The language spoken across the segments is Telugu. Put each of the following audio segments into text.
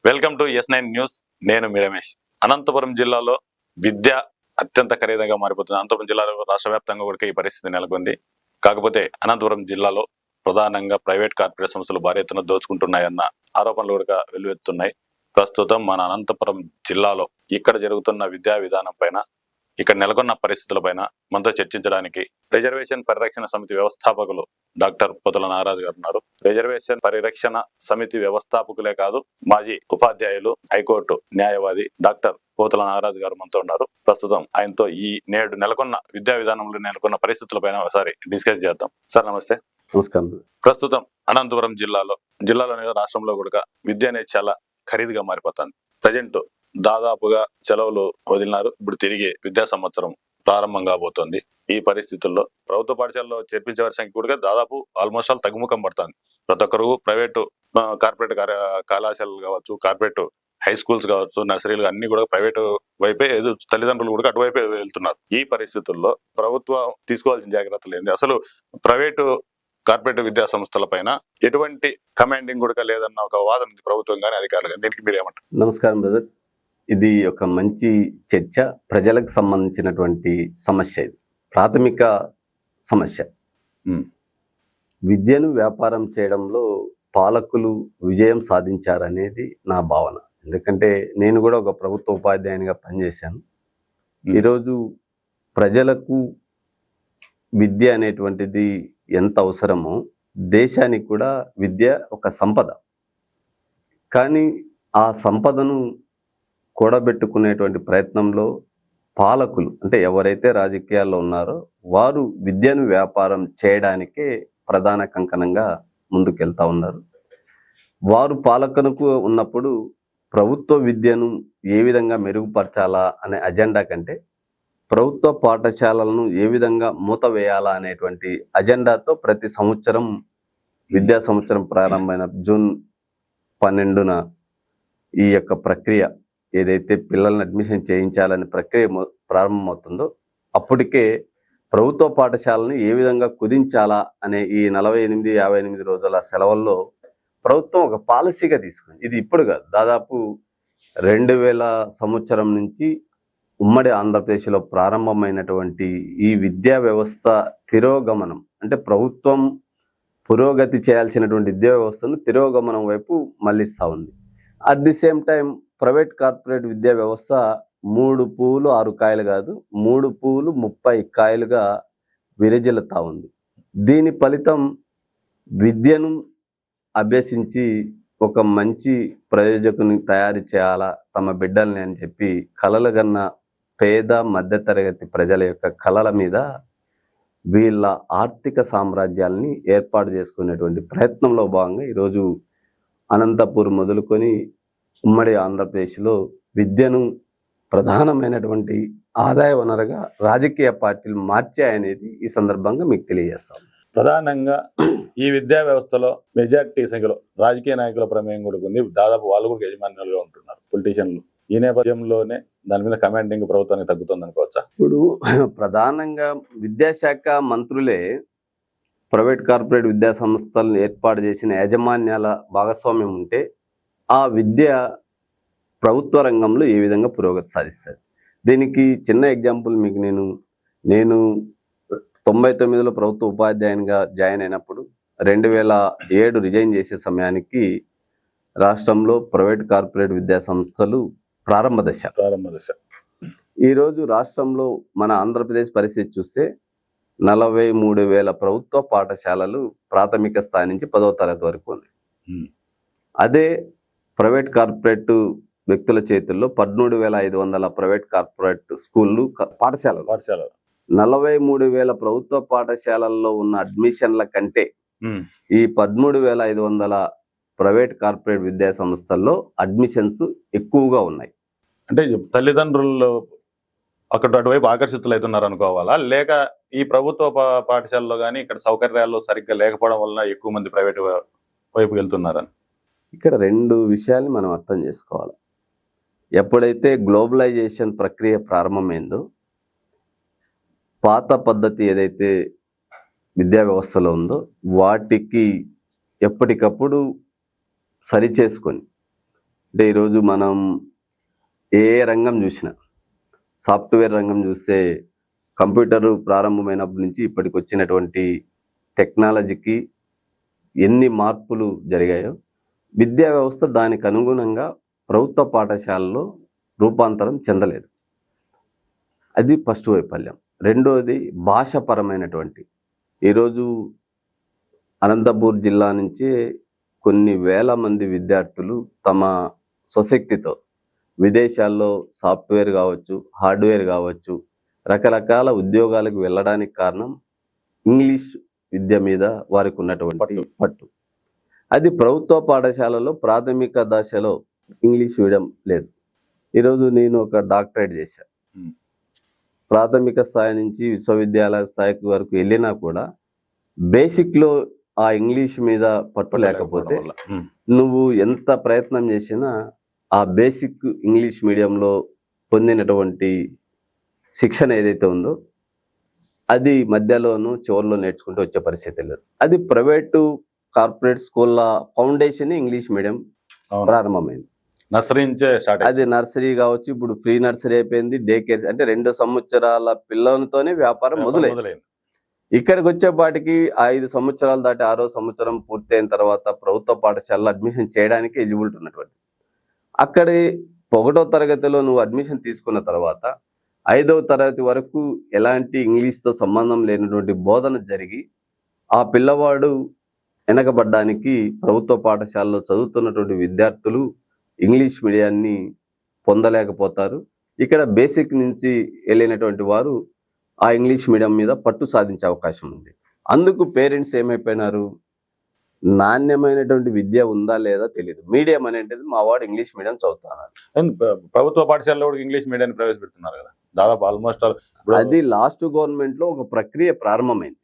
Welcome to S9 news. నేను మీ రమేష్. అనంతపురం జిల్లాలో విద్య అత్యంత ఖరీదుగా మారిపోతుంది. అనంతపురం జిల్లాలో రాష్ట్ర వ్యాప్తంగా కూడా ఈ పరిస్థితి నెలకొంది. కాకపోతే అనంతపురం జిల్లాలో ప్రధానంగా ప్రైవేట్ కార్పొరేట్ సంస్థలు భారీ ఎత్తున దోచుకుంటున్నాయన్న ఆరోపణలు కూడా వెల్లువెత్తున్నాయి. ప్రస్తుతం మన అనంతపురం జిల్లాలో ఇక్కడ జరుగుతున్న విద్యా విధానం పైన, ఇక్కడ నెలకొన్న పరిస్థితుల పైన మనతో చర్చించడానికి రిజర్వేషన్ పరిరక్షణ సమితి వ్యవస్థాపకులు డాక్టర్ పోతుల నాగరాజు గారు ఉన్నారు. రిజర్వేషన్ పరిరక్షణ సమితి వ్యవస్థాపకులే కాదు, మాజీ ఉపాధ్యాయులు, హైకోర్టు న్యాయవాది డాక్టర్ పోతుల నాగరాజు గారు మనతో ఉన్నారు. ప్రస్తుతం ఆయనతో ఈ నేడు నెలకొన్న విద్యా విధానంలో నెలకొన్న పరిస్థితుల పైన ఒకసారి డిస్కస్ చేద్దాం. సార్ నమస్తే. నమస్కారం. ప్రస్తుతం అనంతపురం జిల్లాలోనే రాష్ట్రంలో కూడా విద్య అనేది చాలా ఖరీదుగా మారిపోతుంది. ప్రజెంట్ దాదాపుగా సెలవులు వదిలినారు. ఇప్పుడు తిరిగి విద్యా సంవత్సరం ప్రారంభం కాబోతోంది. ఈ పరిస్థితుల్లో ప్రభుత్వ పాఠశాలలో చేర్పించే వారి సంఖ్య కూడా దాదాపు ఆల్మోస్ట్ ఆల్ తగ్గుముఖం పడుతుంది. ప్రతి ఒక్కరు ప్రైవేటు కార్పొరేట్ కళాశాలలు కావచ్చు, కార్పొరేట్ హై స్కూల్స్ కావచ్చు, నర్సరీలు అన్ని కూడా ప్రైవేటు వైపే, తల్లిదండ్రులు కూడా అటువైపే వెళ్తున్నారు. ఈ పరిస్థితుల్లో ప్రభుత్వం తీసుకోవాల్సిన జాగ్రత్తలు ఏంది? అసలు ప్రైవేటు కార్పొరేట్ విద్యా సంస్థల పైన ఎటువంటి కమాండింగ్ కూడా లేదన్న ఒక వాదన ఉంది ప్రభుత్వం కానీ అధికారులు కానీ. దీనికి మీరు ఏమంటారు? నమస్కారం బ్రదర్. ఇది ఒక మంచి చర్చ. ప్రజలకు సంబంధించినటువంటి సమస్య. ఇది ప్రాథమిక సమస్య. విద్యను వ్యాపారం చేయడంలో పాలకులు విజయం సాధించారనేది నా భావన. ఎందుకంటే నేను కూడా ఒక ప్రభుత్వ ఉపాధ్యాయునిగా పనిచేశాను. ఈరోజు ప్రజలకు విద్య అనేటువంటిది ఎంత అవసరమో దేశానికి కూడా విద్య ఒక సంపద. కానీ ఆ సంపదను కూడబెట్టుకునేటువంటి ప్రయత్నంలో పాలకులు, అంటే ఎవరైతే రాజకీయాల్లో ఉన్నారో వారు విద్యను వ్యాపారం చేయడానికే ప్రధాన కంకణంగా ముందుకెళ్తా ఉన్నారు. వారు పాలకులకు ఉన్నప్పుడు ప్రభుత్వ విద్యను ఏ విధంగా మెరుగుపరచాలా అనే అజెండా కంటే ప్రభుత్వ పాఠశాలలను ఏ విధంగా మూతవేయాలా అనేటువంటి అజెండాతో ప్రతి సంవత్సరం విద్యా సంవత్సరం ప్రారంభమైన జూన్ 12న ఈ యొక్క ప్రక్రియ ఏదైతే పిల్లల్ని అడ్మిషన్ చేయించాలనే ప్రక్రియ ప్రారంభమవుతుందో అప్పటికే ప్రభుత్వ పాఠశాలని ఏ విధంగా కుదించాలా అనే ఈ 48-58 రోజుల సెలవుల్లో ప్రభుత్వం ఒక పాలసీగా తీసుకుంది. ఇది ఇప్పుడు కాదు, దాదాపు 2000 సంవత్సరం నుంచి ఉమ్మడి ఆంధ్రప్రదేశ్లో ప్రారంభమైనటువంటి ఈ విద్యా వ్యవస్థ తిరోగమనం, అంటే ప్రభుత్వం పురోగతి చేయాల్సినటువంటి విద్యా వ్యవస్థను తిరోగమనం వైపు మళ్ళిస్తూ ఉంది. At the same time private corporate విద్యా వ్యవస్థ 3 పువ్వులు 6 కాయలు కాదు, 3 పువ్వులు 30 కాయలుగా విరజిల్లుతా ఉంది. దీని ఫలితం విద్యను అభ్యసించి ఒక మంచి ప్రయోజకుని తయారు చేయాలా తమ బిడ్డల్ని అని చెప్పి కలలు కన్న పేద మధ్యతరగతి ప్రజల యొక్క కళల మీద వీళ్ళ ఆర్థిక సామ్రాజ్యాల్ని ఏర్పాటు చేసుకునేటువంటి ప్రయత్నంలో భాగంగా ఈరోజు అనంతపూర్ మొదలుకొని ఉమ్మడి ఆంధ్రప్రదేశ్లో విద్యను ప్రధానమైనటువంటి ఆదాయ వనరుగా రాజకీయ పార్టీలు మార్చాయనేది ఈ సందర్భంగా మీకు తెలియజేస్తాం. ప్రధానంగా ఈ విద్యా వ్యవస్థలో మెజారిటీ సంఖ్యలో రాజకీయ నాయకుల ప్రమేయం కూడా ఉంది. దాదాపు వాళ్ళు కూడా యజమానులుగా ఉంటున్నారు, పొలిటీషియన్లు. ఈ నేపథ్యంలోనే దాని మీద కమాండింగ్ ప్రభుత్వానికి తగ్గుతుంది అనుకోవచ్చా? ఇప్పుడు ప్రధానంగా విద్యాశాఖ మంత్రులే ప్రైవేట్ కార్పొరేట్ విద్యా సంస్థలను ఏర్పాటు చేసిన యాజమాన్యాల భాగస్వామ్యం ఉంటే ఆ విద్య ప్రభుత్వ రంగంలో ఏ విధంగా పురోగతి సాధిస్తారు? దీనికి చిన్న ఎగ్జాంపుల్ మీకు నేను 99లో ప్రభుత్వ ఉపాధ్యాయునిగా జాయిన్ అయినప్పుడు 2007 రిజైన్ చేసే సమయానికి రాష్ట్రంలో ప్రైవేట్ కార్పొరేట్ విద్యా సంస్థలు ప్రారంభ దశ. ఈరోజు రాష్ట్రంలో మన ఆంధ్రప్రదేశ్ పరిస్థితి చూస్తే 43,000 ప్రభుత్వ పాఠశాలలు ప్రాథమిక స్థాయి నుంచి 10వ తరగతి వరకు ఉన్నాయి. అదే ప్రైవేట్ కార్పొరేట్ వ్యక్తుల చేతుల్లో 13,500 ప్రైవేట్ కార్పొరేట్ స్కూళ్ళు పాఠశాలలు. 43,000 ప్రభుత్వ పాఠశాలల్లో ఉన్న అడ్మిషన్ల కంటే ఈ 13,500 ప్రైవేట్ కార్పొరేట్ విద్యా సంస్థల్లో అడ్మిషన్స్ ఎక్కువగా ఉన్నాయి. అంటే తల్లిదండ్రులు అటువైపు ఆకర్షితులు అవుతున్నారు అనుకోవాలా, లేక ఈ ప్రభుత్వ పాఠశాలలో కానీ ఇక్కడ సౌకర్యాలు సరిగ్గా లేకపోవడం వల్ల ఎక్కువ మంది ప్రైవేట్ వైపు వెళ్తున్నారని? ఇక్కడ 2 విషయాలు మనం అర్థం చేసుకోవాలి. ఎప్పుడైతే గ్లోబలైజేషన్ ప్రక్రియ ప్రారంభమైందో పాత పద్ధతి ఏదైతే విద్యా వ్యవస్థలో ఉందో వాటికి ఎప్పటికప్పుడు సరిచేసుకొని అంటే ఈరోజు మనం ఏ రంగం చూసినా, సాఫ్ట్వేర్ రంగం చూస్తే కంప్యూటర్ ప్రారంభమైనప్పటి నుంచి ఇప్పటికి వచ్చినటువంటి టెక్నాలజీకి ఎన్ని మార్పులు జరిగాయో, విద్యా వ్యవస్థ దానికి అనుగుణంగా ప్రభుత్వ పాఠశాలలో రూపాంతరం చెందలేదు. అది ఫస్ట్ వైఫల్యం. రెండోది భాషాపరమైనటువంటి, ఈరోజు అనంతపూర్ జిల్లా నుంచి కొన్ని వేల మంది విద్యార్థులు తమ స్వశక్తితో విదేశాల్లో సాఫ్ట్వేర్ కావచ్చు, హార్డ్వేర్ కావచ్చు, రకరకాల ఉద్యోగాలకు వెళ్ళడానికి కారణం ఇంగ్లీష్ విద్య మీద వారికి ఉన్నటువంటి పట్టు. అది ప్రభుత్వ పాఠశాలలో ప్రాథమిక దశలో ఇంగ్లీష్ మీడియం లేదు. ఈరోజు నేను ఒక డాక్టరేట్ చేశాను. ప్రాథమిక స్థాయి నుంచి విశ్వవిద్యాలయ స్థాయికి వరకు వెళ్ళినా కూడా బేసిక్లో ఆ ఇంగ్లీష్ మీద పట్టు లేకపోతే నువ్వు ఎంత ప్రయత్నం చేసినా ఆ బేసిక్ ఇంగ్లీష్ మీడియంలో పొందినటువంటి శిక్షణ ఏదైతే ఉందో అది మధ్యలోనూ చివరిలో నేర్చుకుంటూ వచ్చే పరిస్థితి లేదు. అది ప్రైవేటు కార్పొరేట్ స్కూళ్ళ ఫౌండేషన్ ఇంగ్లీష్ మీడియం ప్రారంభమైంది. నర్సరీ నుంచే స్టార్ట్. అది నర్సరీ కావచ్చు, ఇప్పుడు ప్రీ నర్సరీ అయిపోయింది, డే కేర్, అంటే 2 సంవత్సరాల పిల్లలతోనే వ్యాపారం మొదలైంది. ఇక్కడికి వచ్చేపాటికి 5 సంవత్సరాలు దాటి 6వ సంవత్సరం పూర్తయిన తర్వాత ప్రభుత్వ పాఠశాలలో అడ్మిషన్ చేయడానికి ఎలిజిబిలిటీ ఉన్నటువంటి, అక్కడి 1వ తరగతిలో నువ్వు అడ్మిషన్ తీసుకున్న తర్వాత 5వ తరగతి వరకు ఎలాంటి ఇంగ్లీష్తో సంబంధం లేనటువంటి బోధన జరిగి ఆ పిల్లవాడు వెనకబడ్డానికి ప్రభుత్వ పాఠశాలలో చదువుతున్నటువంటి విద్యార్థులు ఇంగ్లీష్ మీడియాన్ని పొందలేకపోతారు. ఇక్కడ బేసిక్ నుంచి వెళ్ళినటువంటి వారు ఆ ఇంగ్లీష్ మీడియం మీద పట్టు సాధించే అవకాశం ఉంది. అందుకు పేరెంట్స్ ఏమైపోయినారు, నాణ్యమైనటువంటి విద్య ఉందా లేదా తెలియదు, మీడియం అనేది మా వాడు ఇంగ్లీష్ మీడియం చదువుతున్నారు. ప్రభుత్వ పాఠశాలలో కూడా ఇంగ్లీష్ మీడియాన్ని ప్రవేశపెడుతున్నారు కదా, దాదాపు ఆల్మోస్ట్. అది లాస్ట్ గవర్నమెంట్ లో ఒక ప్రక్రియ ప్రారంభమైంది.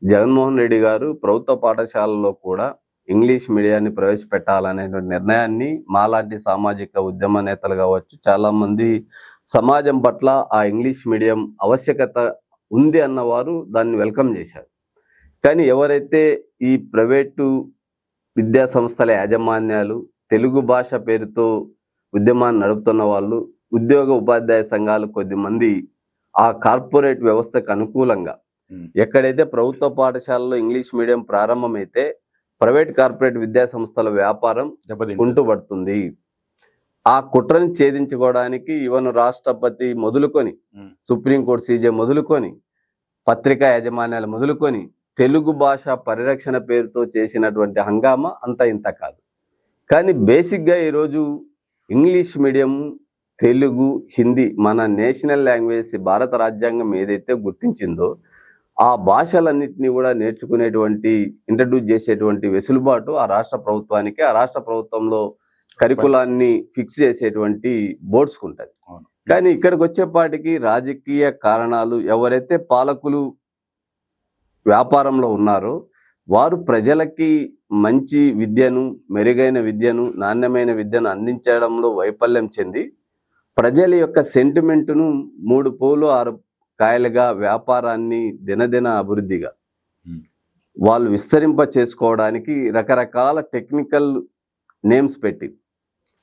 జగన్మోహన్ రెడ్డి గారు ప్రభుత్వ పాఠశాలలో కూడా ఇంగ్లీష్ మీడియాన్ని ప్రవేశపెట్టాలనేటువంటి నిర్ణయాన్ని మాలాంటి సామాజిక ఉద్యమ నేతలు కావచ్చు, చాలా మంది సమాజం పట్ల ఆ ఇంగ్లీష్ మీడియం ఆవశ్యకత ఉంది అన్నవారు దాన్ని వెల్కమ్ చేశారు. కానీ ఎవరైతే ఈ ప్రైవేటు విద్యా సంస్థల యాజమాన్యాలు తెలుగు భాష పేరుతో ఉద్యమాన్ని నడుపుతున్న వాళ్ళు, ఉద్యోగ ఉపాధ్యాయ సంఘాలు కొద్దిమంది ఆ కార్పొరేట్ వ్యవస్థకు అనుకూలంగా, ఎక్కడైతే ప్రభుత్వ పాఠశాలలో ఇంగ్లీష్ మీడియం ప్రారంభమైతే ప్రైవేట్ కార్పొరేట్ విద్యా సంస్థల వ్యాపారం కుంటుపడుతుంది. ఆ కుట్రని ఛేదించుకోవడానికి ఈవెన్ రాష్ట్రపతి మొదలుకొని, సుప్రీంకోర్టు సీజే మొదలుకొని, పత్రికా యాజమాన్యాలు మొదలుకొని తెలుగు భాష పరిరక్షణ పేరుతో చేసినటువంటి హంగామా అంతా ఇంత కాదు. కానీ బేసిక్గా ఈరోజు ఇంగ్లీష్ మీడియం, తెలుగు, హిందీ మన నేషనల్ లాంగ్వేజ్ భారత రాజ్యాంగం ఏదైతే గుర్తించిందో ఆ భాషలన్నింటినీ కూడా నేర్చుకునేటువంటి, ఇంట్రడ్యూస్ చేసేటువంటి వెసులుబాటు ఆ రాష్ట్ర ప్రభుత్వానికి, ఆ రాష్ట్ర ప్రభుత్వంలో కరికులాన్ని ఫిక్స్ చేసేటువంటి బోర్డ్స్కి ఉంటుంది. కానీ ఇక్కడికి వచ్చేపాటికి రాజకీయ కారణాలు, ఎవరైతే పాలకులు వ్యాపారంలో ఉన్నారో వారు ప్రజలకి మంచి విద్యను, మెరుగైన విద్యను, నాణ్యమైన విద్యను అందించడంలో వైఫల్యం చెంది ప్రజల యొక్క సెంటిమెంటును 3 పూలు 6 కాయలుగా వ్యాపారాన్ని దినదిన అభివృద్ధిగా వాళ్ళు విస్తరింప చేసుకోవడానికి రకరకాల టెక్నికల్ నేమ్స్ పెట్టి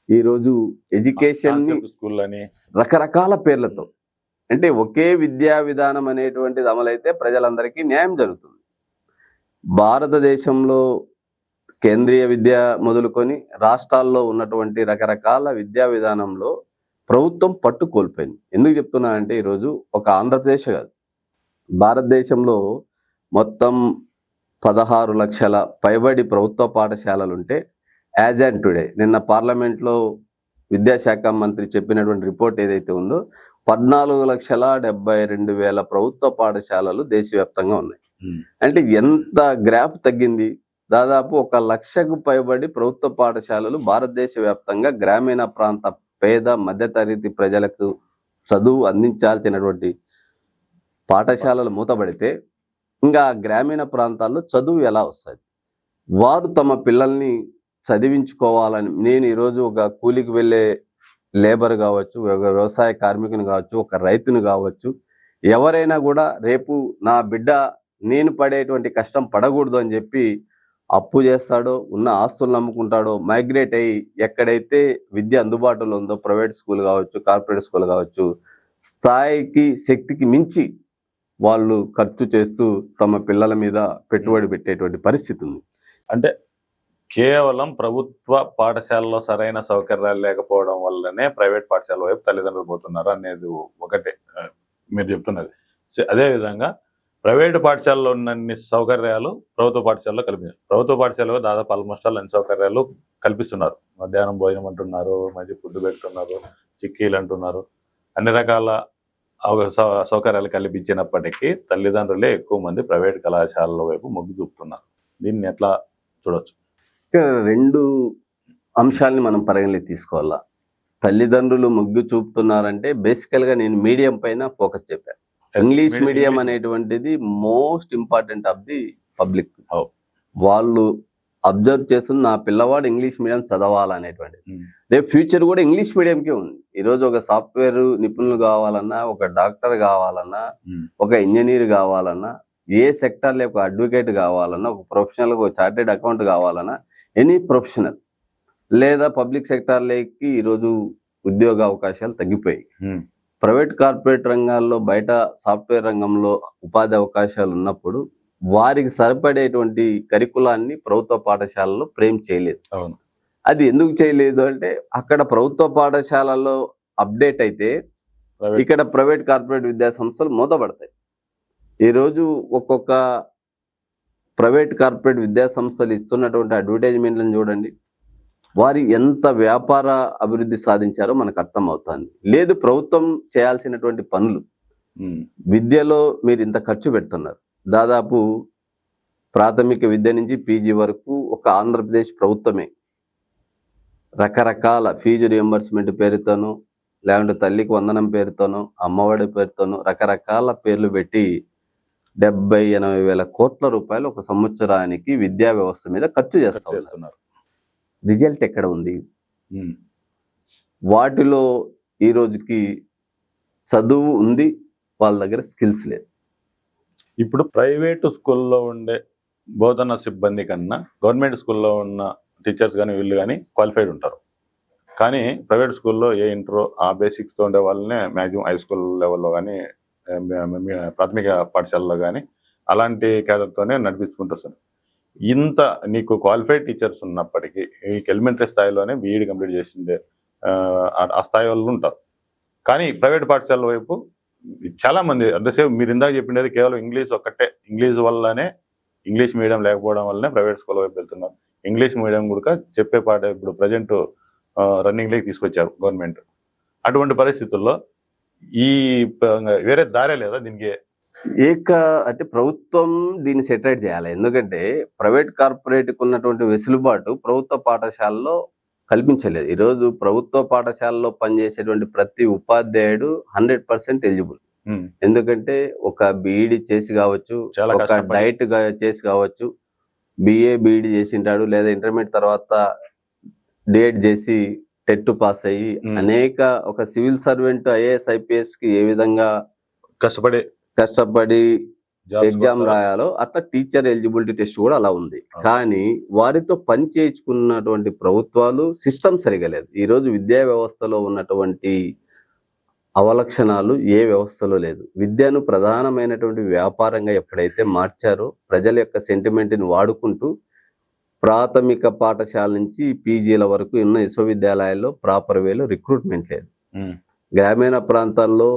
ఈరోజు ఎడ్యుకేషన్ రకరకాల పేర్లతో, అంటే ఒకే విద్యా విధానం అనేటువంటిది అమలైతే ప్రజలందరికీ న్యాయం జరుగుతుంది. భారతదేశంలో కేంద్రీయ విద్య మొదలుకొని రాష్ట్రాల్లో ఉన్నటువంటి రకరకాల విద్యా విధానంలో ప్రభుత్వం పట్టు కోల్పోయింది. ఎందుకు చెప్తున్నానంటే ఈరోజు ఒక ఆంధ్రప్రదేశ్ కాదు, భారతదేశంలో మొత్తం 16 లక్షల పైబడి ప్రభుత్వ పాఠశాలలు ఉంటే యాజ్ అండ్ టుడే నిన్న పార్లమెంట్లో విద్యాశాఖ మంత్రి చెప్పినటువంటి రిపోర్ట్ ఏదైతే ఉందో 14,72,000 ప్రభుత్వ పాఠశాలలు దేశవ్యాప్తంగా ఉన్నాయి. అంటే ఎంత గ్రాఫ్ తగ్గింది. దాదాపు 1 లక్షకు పైబడి ప్రభుత్వ పాఠశాలలు భారతదేశ వ్యాప్తంగా గ్రామీణ ప్రాంత పేద మధ్యతరగతి ప్రజలకు చదువు అందించాల్సినటువంటి పాఠశాలలు మూతబడితే ఇంకా గ్రామీణ ప్రాంతాల్లో చదువు ఎలా వస్తుంది? వారు తమ పిల్లల్ని చదివించుకోవాలని, నేను ఈరోజు ఒక కూలికి వెళ్ళే లేబర్ కావచ్చు, ఒక వ్యవసాయ కార్మికుని కావచ్చు, ఒక రైతుని కావచ్చు, ఎవరైనా కూడా రేపు నా బిడ్డ నేను పడేటువంటి కష్టం పడకూడదు అని చెప్పి అప్పు చేస్తాడో, ఉన్న ఆస్తులను నమ్ముకుంటాడో, మైగ్రేట్ అయ్యి ఎక్కడైతే విద్య అందుబాటులో ఉందో ప్రైవేట్ స్కూల్ కావచ్చు, కార్పొరేట్ స్కూల్ కావచ్చు, స్థాయికి శక్తికి మించి వాళ్ళు ఖర్చు చేస్తూ తమ పిల్లల మీద పెట్టుబడి పెట్టేటువంటి పరిస్థితి ఉంది. అంటే కేవలం ప్రభుత్వ పాఠశాలలో సరైన సౌకర్యాలు లేకపోవడం వల్లనే ప్రైవేట్ పాఠశాల వైపు తల్లిదండ్రులు పోతున్నారు అనేది ఒకటే మీరు చెప్తున్నది. అదే విధంగా ప్రైవేటు పాఠశాలలో ఉన్నన్ని సౌకర్యాలు ప్రభుత్వ పాఠశాలలో కల్పించారు. ప్రభుత్వ పాఠశాలలో దాదాపు ఆల్మోస్ట్ అన్ని సౌకర్యాలు కల్పిస్తున్నారు. మధ్యాహ్నం భోజనం అంటున్నారు, మంచి ఫుడ్ పెడుతున్నారు, చిక్కీలు అంటున్నారు, అన్ని రకాల సౌకర్యాలు కల్పించినప్పటికీ తల్లిదండ్రులే ఎక్కువ మంది ప్రైవేట్ కళాశాలల వైపు మొగ్గు చూపుతున్నారు. దీన్ని ఎట్లా చూడొచ్చు? ఇక్కడ 2 అంశాలని మనం పరిగణలోకి తీసుకోవాలా. తల్లిదండ్రులు మొగ్గు చూపుతున్నారంటే బేసికల్ గా నేను మీడియం పైన ఫోకస్ చెప్పాను. ఇంగ్లీష్ మీడియం అనేటువంటిది most important of the public. వాళ్ళు అబ్జర్వ్ చేస్తుంది నా పిల్లవాడు ఇంగ్లీష్ మీడియం చదవాలనేటువంటిది. రేపు ఫ్యూచర్ కూడా ఇంగ్లీష్ మీడియంకే ఉంది. ఈరోజు ఒక సాఫ్ట్వేర్ నిపుణులు కావాలన్నా, ఒక డాక్టర్ కావాలన్నా, ఒక ఇంజనీర్ కావాలన్నా, ఏ సెక్టార్ లో ఒక అడ్వకేట్ కావాలన్నా, ఒక ప్రొఫెషనల్ ఒక చార్టెడ్ అకౌంట్ కావాలన్నా, ఎనీ ప్రొఫెషనల్ లేదా పబ్లిక్ సెక్టార్లోకి ఈరోజు ఉద్యోగ అవకాశాలు తగ్గిపోయాయి. ప్రైవేట్ కార్పొరేట్ రంగాల్లో బయట సాఫ్ట్వేర్ రంగంలో ఉపాధి అవకాశాలు ఉన్నప్పుడు వారికి సరిపడేటువంటి కరికులాన్ని ప్రభుత్వ పాఠశాలలో ఫ్రేమ్ చేయలేదు. అది ఎందుకు చేయలేదు అంటే అక్కడ ప్రభుత్వ పాఠశాలలో అప్డేట్ అయితే ఇక్కడ ప్రైవేట్ కార్పొరేట్ విద్యా సంస్థలు మూతపడతాయి. ఈరోజు ఒక్కొక్క ప్రైవేట్ కార్పొరేట్ విద్యా సంస్థలు ఇస్తున్నటువంటి అడ్వర్టైజ్మెంట్లను చూడండి, వారి ఎంత వ్యాపార అభివృద్ధి సాధించారో మనకు అర్థమవుతుంది. లేదు ప్రభుత్వం చేయాల్సినటువంటి పనులు విద్యలో మీరు ఇంత ఖర్చు పెడుతున్నారు. దాదాపు ప్రాథమిక విద్య నుంచి పీజీ వరకు ఒక ఆంధ్రప్రదేశ్ ప్రభుత్వమే రకరకాల ఫీజు రియంబర్స్మెంట్ పేరుతోనూ, లేకుంటే తల్లికి వందనం పేరుతోనూ, అమ్మఒడి పేరుతోనూ రకరకాల పేర్లు పెట్టి 70-80 వేల కోట్ల రూపాయలు ఒక సంవత్సరానికి విద్యా వ్యవస్థ మీద ఖర్చు చేస్తున్నారు. రిజల్ట్ ఎక్కడ ఉంది? వాటిలో ఈ రోజుకి చదువు ఉంది, వాళ్ళ దగ్గర స్కిల్స్ లేదు. ఇప్పుడు ప్రైవేటు స్కూల్లో ఉండే బోధన సిబ్బంది కన్నా గవర్నమెంట్ స్కూల్లో ఉన్న టీచర్స్ కానీ వీళ్ళు కానీ క్వాలిఫైడ్ ఉంటారు. కానీ ప్రైవేట్ స్కూల్లో ఏ ఇంట్రో ఆ బేసిక్స్తో ఉండే వాళ్ళనే మ్యాక్సిమం హై స్కూల్ లెవెల్లో కానీ ప్రాథమిక పాఠశాలలో కానీ అలాంటి క్యాడర్తోనే నడిపించుకుంటారు సార్. ఇంత నీకు క్వాలిఫైడ్ టీచర్స్ ఉన్నప్పటికీ ఈ ఎలిమెంటరీ స్థాయిలోనే బీఈడి కంప్లీట్ చేసిందే ఆ స్థాయి వాళ్ళు ఉంటారు. కానీ ప్రైవేట్ పాఠశాల వైపు చాలా మంది అంతసేపు మీరు ఇందాక చెప్పిండేది కేవలం ఇంగ్లీష్ ఒక్కటే, ఇంగ్లీష్ వల్లనే ఇంగ్లీష్ మీడియం లేకపోవడం వల్లనే ప్రైవేట్ స్కూల్ వైపు వెళ్తున్నారు. ఇంగ్లీష్ మీడియం కూడా చెప్పే పాట ఇప్పుడు ప్రజెంట్ రన్నింగ్లోకి తీసుకొచ్చారు గవర్నమెంట్. అటువంటి పరిస్థితుల్లో ఈ వేరే దారే లేదా దీనికి? అంటే ప్రభుత్వం దీన్ని సెటరేట్ చేయాలి. ఎందుకంటే ప్రైవేట్ కార్పొరేట్కి ఉన్నటువంటి వెసులుబాటు ప్రభుత్వ పాఠశాలలో కల్పించలేదు. ఈరోజు ప్రభుత్వ పాఠశాలలో పనిచేసేటువంటి ప్రతి ఉపాధ్యాయుడు 100% ఎలిజిబుల్. ఎందుకంటే ఒక బీఈడి చేసి కావచ్చు, ఒక డైట్ చేసి కావచ్చు, బిఏ బీఈడి చేసింటాడు, లేదా ఇంటర్మీడియట్ తర్వాత డిఎడ్ చేసి టెట్ పాస్ అయ్యి అనేక ఒక సివిల్ సర్వెంట్ ఐఏఎస్ ఐపీఎస్ కి ఏ విధంగా కష్టపడి ఎగ్జామ్ రాయాలో అట్లా టీచర్ ఎలిజిబిలిటీ టెస్ట్ కూడా అలా ఉంది. కానీ వారితో పని చేయించుకున్నటువంటి ప్రభుత్వాలు సిస్టమ్ సరిగా లేదు. ఈ రోజు విద్యా వ్యవస్థలో ఉన్నటువంటి అవలక్షణాలు ఏ వ్యవస్థలో లేదు. విద్యను ప్రధానమైనటువంటి వ్యాపారంగా ఎప్పుడైతే మార్చారో ప్రజల యొక్క సెంటిమెంట్ని వాడుకుంటూ ప్రాథమిక పాఠశాల నుంచి పీజీల వరకు ఉన్న విశ్వవిద్యాలయాల్లో ప్రాపర్ వేలో రిక్రూట్మెంట్ లేదు. గ్రామీణ ప్రాంతాల్లో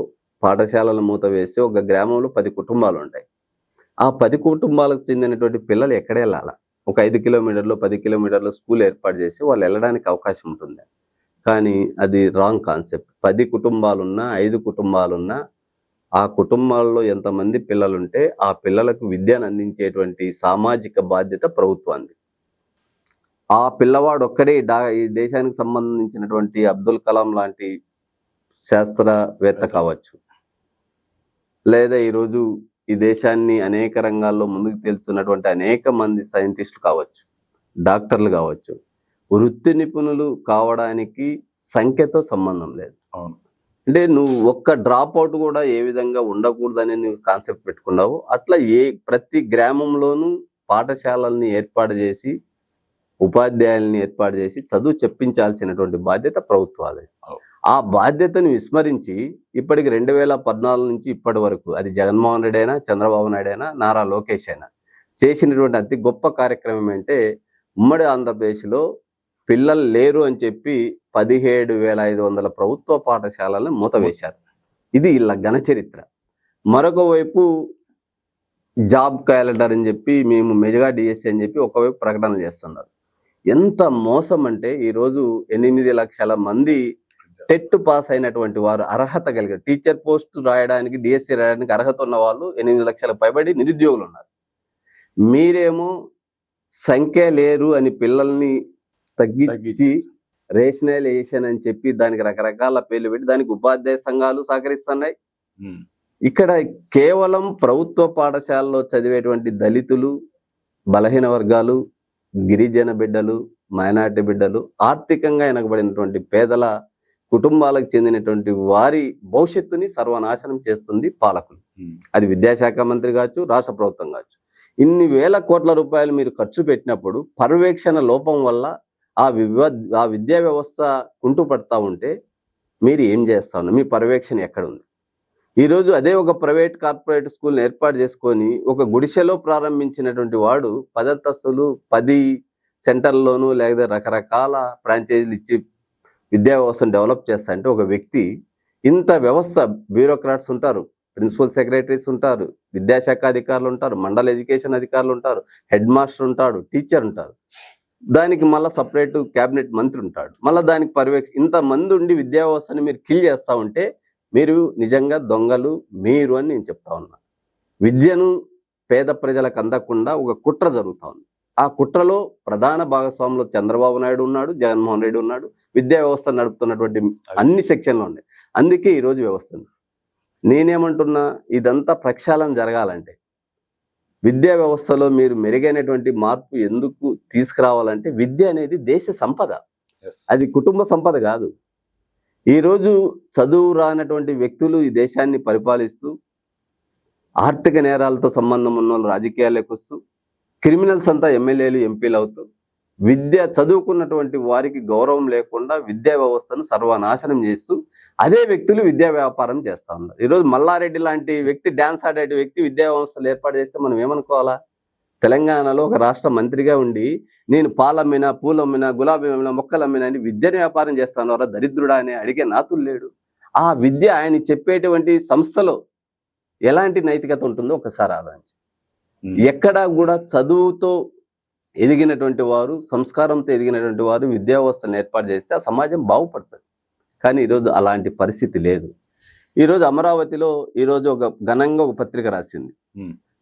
పాఠశాలల మూత వేసి ఒక గ్రామంలో 10 కుటుంబాలు ఉంటాయి. ఆ 10 కుటుంబాలకు చెందినటువంటి పిల్లలు ఎక్కడ వెళ్ళాలా? ఒక 5 కిలోమీటర్లు 10 కిలోమీటర్ల స్కూల్ ఏర్పాటు చేసి వాళ్ళు వెళ్ళడానికి అవకాశం ఉంటుంది. కానీ అది రాంగ్ కాన్సెప్ట్. 10 కుటుంబాలున్నా 5 కుటుంబాలున్నా ఆ కుటుంబాల్లో ఎంతమంది పిల్లలుంటే ఆ పిల్లలకు విద్యను అందించేటువంటి సామాజిక బాధ్యత ప్రభుత్వానికి. ఆ పిల్లవాడు ఒక్కడే ఈ దేశానికి సంబంధించినటువంటి అబ్దుల్ కలాం లాంటి శాస్త్రవేత్త కావచ్చు, లేదా ఈరోజు ఈ దేశాన్ని అనేక రంగాల్లో ముందుకు తెలుస్తున్నటువంటి అనేక మంది సైంటిస్టులు కావచ్చు, డాక్టర్లు కావచ్చు, వృత్తి నిపుణులు కావడానికి సంఖ్యతో సంబంధం లేదు. అంటే నువ్వు ఒక్క డ్రాప్ అవుట్ కూడా ఏ విధంగా ఉండకూడదని నువ్వు కాన్సెప్ట్ పెట్టుకున్నావు. అట్లా ప్రతి గ్రామంలోనూ పాఠశాలల్ని ఏర్పాటు చేసి ఉపాధ్యాయుల్ని ఏర్పాటు చేసి చదువు చెప్పించాల్సినటువంటి బాధ్యత ప్రభుత్వాలే. ఆ బాధ్యతను విస్మరించి ఇప్పటికి 2014 నుంచి ఇప్పటి వరకు అది జగన్మోహన్ రెడ్డి అయినా, చంద్రబాబు నాయుడు అయినా, నారా లోకేష్ అయినా చేసినటువంటి అతి గొప్ప కార్యక్రమం ఏంటంటే ఉమ్మడి ఆంధ్రప్రదేశ్లో పిల్లలు లేరు అని చెప్పి 17,500 ప్రభుత్వ పాఠశాలలను మూతవేశారు. ఇది ఇలా ఘనచరిత్ర. మరొక వైపు జాబ్ క్యాలెండర్ అని చెప్పి మేము మెగా డిఎస్సి అని చెప్పి ఒకవైపు ప్రకటన చేస్తున్నారు. ఎంత మోసం అంటే ఈరోజు 8 లక్షల మంది టెట్ పాస్ అయినటువంటి వారు అర్హత కలిగారు. టీచర్ పోస్ట్ రాయడానికి, డిఎస్సి రాయడానికి అర్హత ఉన్న వాళ్ళు 8 లక్షల పైబడి నిరుద్యోగులు ఉన్నారు. మీరేమో సంఖ్య లేరు అని పిల్లల్ని తగ్గించి రేషనలైజేషన్ అని చెప్పి దానికి రకరకాల పేర్లు పెట్టి దానికి ఉపాధ్యాయ సంఘాలు సహకరిస్తున్నాయి. ఇక్కడ కేవలం ప్రభుత్వ పాఠశాలలో చదివేటువంటి దళితులు, బలహీన వర్గాలు, గిరిజన బిడ్డలు, మైనారిటీ బిడ్డలు, ఆర్థికంగా వెనకబడినటువంటి పేదల కుటుంబాలకు చెందినటువంటి వారి భవిష్యత్తుని సర్వనాశనం చేస్తుంది పాలకులు. అది విద్యాశాఖ మంత్రి కావచ్చు, రాష్ట్ర ప్రభుత్వం కావచ్చు. ఇన్ని వేల కోట్ల రూపాయలు మీరు ఖర్చు పెట్టినప్పుడు పర్యవేక్షణ లోపం వల్ల ఆ విద్యా వ్యవస్థ కుంటుపడతా ఉంటే మీరు ఏం చేస్తా ఉన్నారు? మీ పర్యవేక్షణ ఎక్కడ ఉంది? ఈరోజు అదే ఒక ప్రైవేట్ కార్పొరేట్ స్కూల్ని ఏర్పాటు చేసుకొని ఒక గుడిసెలో ప్రారంభించినటువంటి వాడు 10 అంతస్తులు 10 సెంటర్లోనూ లేదా రకరకాల ఫ్రాంచైజీలు ఇచ్చి విద్యా వ్యవస్థను డెవలప్ చేస్తా అంటే ఒక వ్యక్తి ఇంత వ్యవస్థ బ్యూరోక్రాట్స్ ఉంటారు, ప్రిన్సిపల్ సెక్రటరీస్ ఉంటారు, విద్యాశాఖ అధికారులు ఉంటారు, మండల ఎడ్యుకేషన్ అధికారులు ఉంటారు, హెడ్ మాస్టర్ ఉంటాడు, టీచర్ ఉంటారు, దానికి మళ్ళీ సపరేట్ క్యాబినెట్ మంత్రి ఉంటాడు, మళ్ళీ దానికి ఇంతమంది ఉండి విద్యా వ్యవస్థని మీరు కిల్ చేస్తూ ఉంటే మీరు నిజంగా దొంగలు మీరు అని నేను చెప్తా ఉన్నా. విద్యను పేద ప్రజలకు అందకుండా ఒక కుట్ర జరుగుతూ ఉంది. ఆ కుట్రలో ప్రధాన భాగస్వాములు చంద్రబాబు నాయుడు ఉన్నాడు, జగన్మోహన్ రెడ్డి ఉన్నాడు, విద్యా వ్యవస్థ నడుపుతున్నటువంటి అన్ని సెక్షన్లు ఉన్నాయి. అందుకే ఈరోజు వ్యవస్థ ఉంది. నేనేమంటున్నా, ఇదంతా ప్రక్షాళన జరగాలంటే విద్యా వ్యవస్థలో మీరు మెరుగైనటువంటి మార్పు ఎందుకు తీసుకురావాలంటే విద్య అనేది దేశ సంపద, అది కుటుంబ సంపద కాదు. ఈరోజు చదువు రానటువంటి వ్యక్తులు ఈ దేశాన్ని పరిపాలిస్తూ ఆర్థిక నేరాలతో సంబంధం ఉన్న వాళ్ళు రాజకీయాల్లోకి వస్తూ క్రిమినల్స్ అంతా ఎమ్మెల్యేలు ఎంపీలు అవుతూ విద్య చదువుకున్నటువంటి వారికి గౌరవం లేకుండా విద్యా వ్యవస్థను సర్వనాశనం చేస్తూ అదే వ్యక్తులు విద్యా వ్యాపారం చేస్తూ ఉన్నారు. ఈరోజు మల్లారెడ్డి లాంటి వ్యక్తి, డాన్స్ ఆడే వ్యక్తి విద్యా వ్యవస్థలు ఏర్పాటు చేస్తే మనం ఏమనుకోవాలా? తెలంగాణలో ఒక రాష్ట్ర మంత్రిగా ఉండి నేను పాలమ్మినా, పూలమ్మినా, గులాబీ అమ్మినా, మొక్కలు అమ్మినా అని విద్యను వ్యాపారం చేస్తాను రా దరిద్రుడా అని అడిగే నాతులు లేడు. ఆ విద్య ఆయన చెప్పేటువంటి సంస్థలో ఎలాంటి నైతికత ఉంటుందో ఒకసారి ఆలోచించి. ఎక్కడా కూడా చదువుతో ఎదిగినటువంటి వారు, సంస్కారంతో ఎదిగినటువంటి వారు విద్యా వ్యవస్థను ఏర్పాటు చేస్తే ఆ సమాజం బాగుపడుతుంది. కానీ ఈరోజు అలాంటి పరిస్థితి లేదు. ఈరోజు అమరావతిలో ఈరోజు ఘనంగా ఒక పత్రిక రాసింది,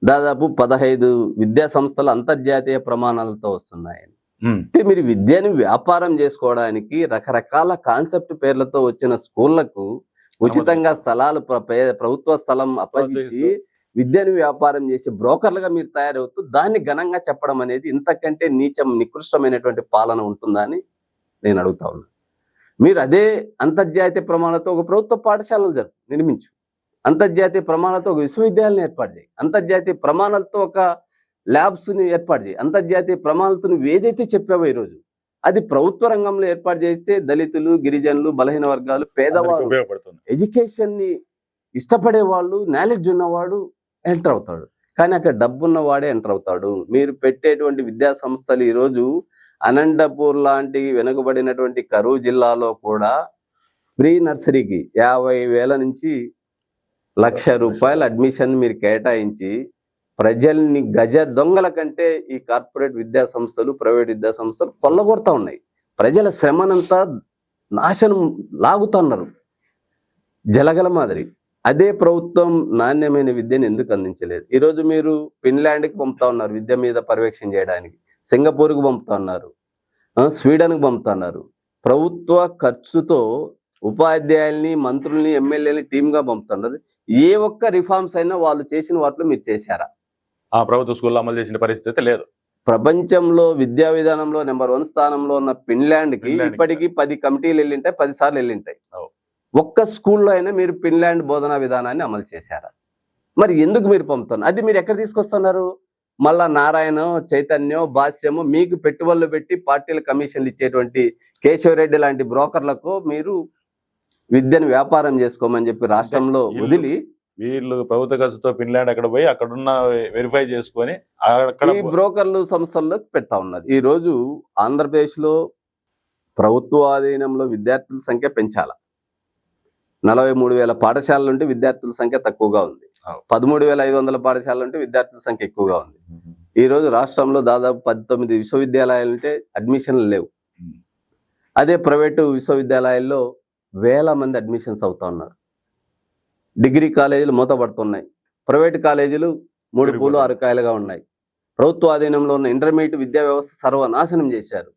దాదాపు 15 విద్యా సంస్థలు అంతర్జాతీయ ప్రమాణాలతో వస్తున్నాయని. అంటే మీరు విద్యను వ్యాపారం చేసుకోవడానికి రకరకాల కాన్సెప్ట్ పేర్లతో వచ్చిన స్కూళ్లకు ఉచితంగా స్థలాలు, ప్రభుత్వ స్థలం అప్పగించి విద్యను వ్యాపారం చేసి బ్రోకర్లుగా మీరు తయారవుతూ దాన్ని ఘనంగా చెప్పడం అనేది ఇంతకంటే నీచం, నికృష్టమైనటువంటి పాలన ఉంటుందా అని నేను అడుగుతా ఉన్నాను. మీరు అదే అంతర్జాతీయ ప్రమాణాలతో ఒక ప్రభుత్వ పాఠశాలలు నిర్మించు, అంతర్జాతీయ ప్రమాణాలతో ఒక విశ్వవిద్యాలయాన్ని ఏర్పాటు చేయి, అంతర్జాతీయ ప్రమాణాలతో ఒక ల్యాబ్స్ని ఏర్పాటు చేయి, అంతర్జాతీయ ప్రమాణాలతో నువ్వు ఏదైతే చెప్పావో ఈరోజు అది ప్రభుత్వ రంగంలో ఏర్పాటు చేస్తే దళితులు, గిరిజనులు, బలహీన వర్గాలు, పేదవాళ్ళు, ఎడ్యుకేషన్ని ఇష్టపడే వాళ్ళు, నాలెడ్జ్ ఉన్నవాడు ఎంటర్ అవుతాడు. కానీ అక్కడ డబ్బున్న వాడే ఎంటర్ అవుతాడు. మీరు పెట్టేటువంటి విద్యా సంస్థలు ఈరోజు అనంతపూర్ లాంటి వెనుకబడినటువంటి కరూరు జిల్లాలో కూడా ప్రీ నర్సరీకి 50,000 నుంచి ₹1,00,000 అడ్మిషన్ మీరు కేటాయించి ప్రజల్ని గజ దొంగల కంటే ఈ కార్పొరేట్ విద్యా సంస్థలు, ప్రైవేట్ విద్యా సంస్థలు కొల్లగొడతా ఉన్నాయి. ప్రజల శ్రమనంతా నాశనం లాగుతున్నారు జలగల మాదిరి. అదే ప్రభుత్వం నాణ్యమైన విద్యను ఎందుకు అందించలేదు? ఈరోజు మీరు ఫిన్లాండ్కి పంపుతా ఉన్నారు విద్య మీద పర్యవేక్షణ చేయడానికి, సింగపూర్కి పంపుతా ఉన్నారు, స్వీడన్కి పంపుతా ఉన్నారు. ప్రభుత్వ ఖర్చుతో ఉపాధ్యాయుల్ని, మంత్రుల్ని, ఎమ్మెల్యేలని టీమ్గా పంపుతున్నారు. ఏ ఒక్క రిఫార్మ్స్ అయినా వాళ్ళు చేసిన వాటిలో మీరు చేశారా? ఆ ప్రభుత్వ స్కూల్లో అమలు చేసిన పరిస్థితి లేదు. ప్రపంచంలో విద్యా విధానంలో నెంబర్ 1 స్థానంలో ఉన్న ఫిన్లాండ్కి ఇప్పటికీ 10 కమిటీలు వెళ్ళింటాయి, 10 సార్లు వెళ్ళింటాయి. ఒక్క స్కూల్లో అయినా మీరు ఫిన్లాండ్ బోధనా విధానాన్ని అమలు చేశారా? మరి ఎందుకు మీరు పంపుతున్నారు? అది మీరు ఎక్కడ తీసుకొస్తున్నారు? మళ్ళా నారాయణ, చైతన్యం, భాష్యము మీకు పెట్టుబడులు పెట్టి పార్టీల కమిషన్లు ఇచ్చేటువంటి కేశవరెడ్డి లాంటి బ్రోకర్లకు మీరు విద్యను వ్యాపారం చేసుకోమని చెప్పి రాష్ట్రంలో వదిలి వీళ్ళు ప్రభుత్వ ఖర్చుతో ఫిన్లాండ్ అక్కడ పోయి అక్కడున్న వెరిఫై చేసుకొని అక్కడ ఈ బ్రోకర్లు సంస్థల్లో పెడతా ఉన్నారు. ఈ రోజు ఆంధ్రప్రదేశ్ లో ప్రభుత్వ ఆధీనంలో విద్యార్థుల సంఖ్య పెంచాల. 43,000 పాఠశాలలు ఉంటే విద్యార్థుల సంఖ్య తక్కువగా ఉంది. 13,500 పాఠశాలలు ఉంటే విద్యార్థుల సంఖ్య ఎక్కువగా ఉంది. ఈ రోజు రాష్ట్రంలో దాదాపు 19 విశ్వవిద్యాలయాలు ఉంటే అడ్మిషన్లు లేవు. అదే ప్రైవేటు విశ్వవిద్యాలయాల్లో వేల మంది అడ్మిషన్స్ అవుతా ఉన్నారు. డిగ్రీ కాలేజీలు మూతపడుతున్నాయి. ప్రైవేటు కాలేజీలు 3 పూలు 6 కాయలుగా ఉన్నాయి. ప్రభుత్వ ఆధీనంలో ఉన్న ఇంటర్మీడియట్ విద్యా వ్యవస్థ సర్వనాశనం చేశారు.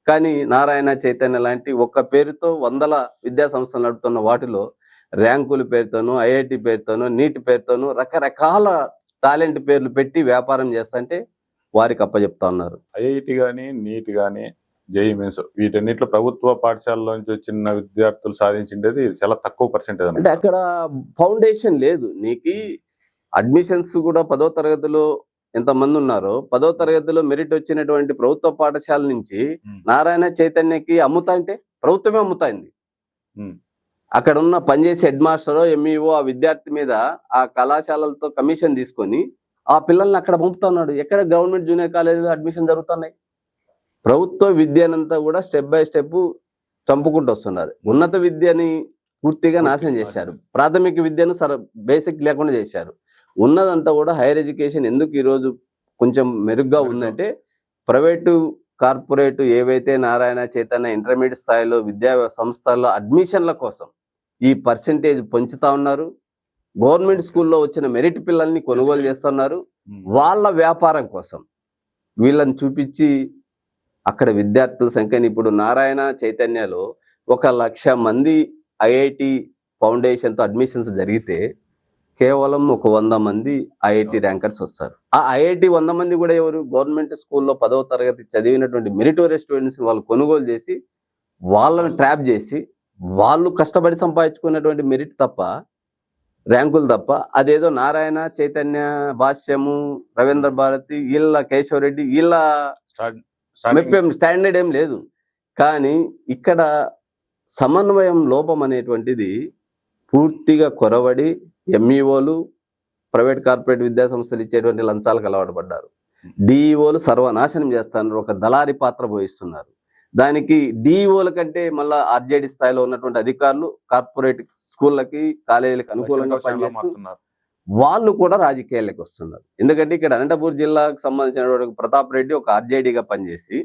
కానీ నారాయణ, చైతన్య లాంటి ఒక్క పేరుతో వందల విద్యా సంస్థలు నడుపుతున్న వాటిలో ర్యాంకుల పేరుతోనూ, ఐఐటి పేరుతోనూ, నీట్ పేరుతోనూ రకరకాల టాలెంట్ పేర్లు పెట్టి వ్యాపారం చేస్తుంటే వారికి అప్పచెప్తా ఉన్నారు. ఐఐటి కానీ, నీట్ కానీ, జేఈ మెయిన్స్ వీటన్నిటిలో ప్రభుత్వ పాఠశాలలో నుంచి వచ్చిన విద్యార్థులు సాధించిండేది చాలా తక్కువ పర్సెంటేజ్. అంటే అక్కడ ఫౌండేషన్ లేదు. నీకు అడ్మిషన్స్ కూడా 10వ తరగతిలో ఎంతమంది ఉన్నారో 10వ తరగతిలో మెరిట్ వచ్చినటువంటి ప్రభుత్వ పాఠశాల నుంచి నారాయణ, చైతన్యకి అమ్ముతా అంటే ప్రభుత్వమే అమ్ముతాయింది. అక్కడ ఉన్న పనిచేసే హెడ్ మాస్టర్, ఎంఈఓ ఆ విద్యార్థి మీద ఆ కళాశాలలతో కమిషన్ తీసుకొని ఆ పిల్లల్ని అక్కడ పంపుతున్నాడు. ఎక్కడ గవర్నమెంట్ జూనియర్ కాలేజీలో అడ్మిషన్ జరుగుతున్నాయి. ప్రభుత్వ విద్యనంతా కూడా స్టెప్ బై స్టెప్ చంపుకుంటూ వస్తున్నారు. ఉన్నత విద్యని పూర్తిగా నాశనం చేశారు. ప్రాథమిక విద్యను బేసిక్ లేకుండా చేశారు. ఉన్నదంతా కూడా హైయర్ ఎడ్యుకేషన్ ఎందుకు ఈరోజు కొంచెం మెరుగ్గా ఉందంటే ప్రైవేటు, కార్పొరేట్ ఏవైతే నారాయణ, చైతన్య ఇంటర్మీడియట్ స్థాయిలో విద్యా సంస్థల్లో అడ్మిషన్ల కోసం ఈ పర్సెంటేజ్ పెంచుతా ఉన్నారు. గవర్నమెంట్ స్కూల్లో వచ్చిన మెరిట్ పిల్లల్ని కొనుగోలు చేస్తున్నారు. వాళ్ళ వ్యాపారం కోసం వీళ్ళని చూపించి అక్కడ విద్యార్థుల సంఖ్యని ఇప్పుడు నారాయణ, చైతన్యలో 1,00,000 మంది ఐఐటి ఫౌండేషన్తో అడ్మిషన్స్ జరిగితే కేవలం 100 మంది ఐఐటి ర్యాంకర్స్ వస్తారు. ఆ ఐఐటి 100 మంది కూడా ఎవరు? గవర్నమెంట్ స్కూల్లో 10వ తరగతి చదివినటువంటి మెరిటోరియస్ స్టూడెంట్స్ వాళ్ళు కొనుగోలు చేసి వాళ్ళని ట్రాప్ చేసి వాళ్ళు కష్టపడి సంపాదించుకున్నటువంటి మెరిట్ తప్ప, ర్యాంకులు తప్ప, అదేదో నారాయణ, చైతన్య, భాష్యము, రవీంద్ర భారతి, వీళ్ళ కేశవరెడ్డి వీళ్ళ స్టాండర్డ్ ఏం లేదు. కానీ ఇక్కడ సమన్వయం లోపం అనేటువంటిది పూర్తిగా కొరవడి ఎంఈఓలు, ప్రైవేట్ కార్పొరేట్ విద్యా సంస్థలు ఇచ్చేటువంటి లంచాలకు అలవాటు పడ్డారు. డిఈఓలు సర్వనాశనం చేస్తున్నారు. ఒక దళారి పాత్ర పోయిస్తున్నారు. దానికి డిఈఓల కంటే మళ్ళా ఆర్జేడి స్థాయిలో ఉన్నటువంటి అధికారులు కార్పొరేట్ స్కూళ్ళకి, కాలేజీలకు అనుకూలంగా పనిచేస్తూ వాళ్ళు కూడా రాజకీయాలకు వస్తున్నారు. ఎందుకంటే ఇక్కడ అనంతపూర్ జిల్లాకు సంబంధించినటువంటి ప్రతాప్ రెడ్డి ఒక ఆర్జేడీగా పనిచేసి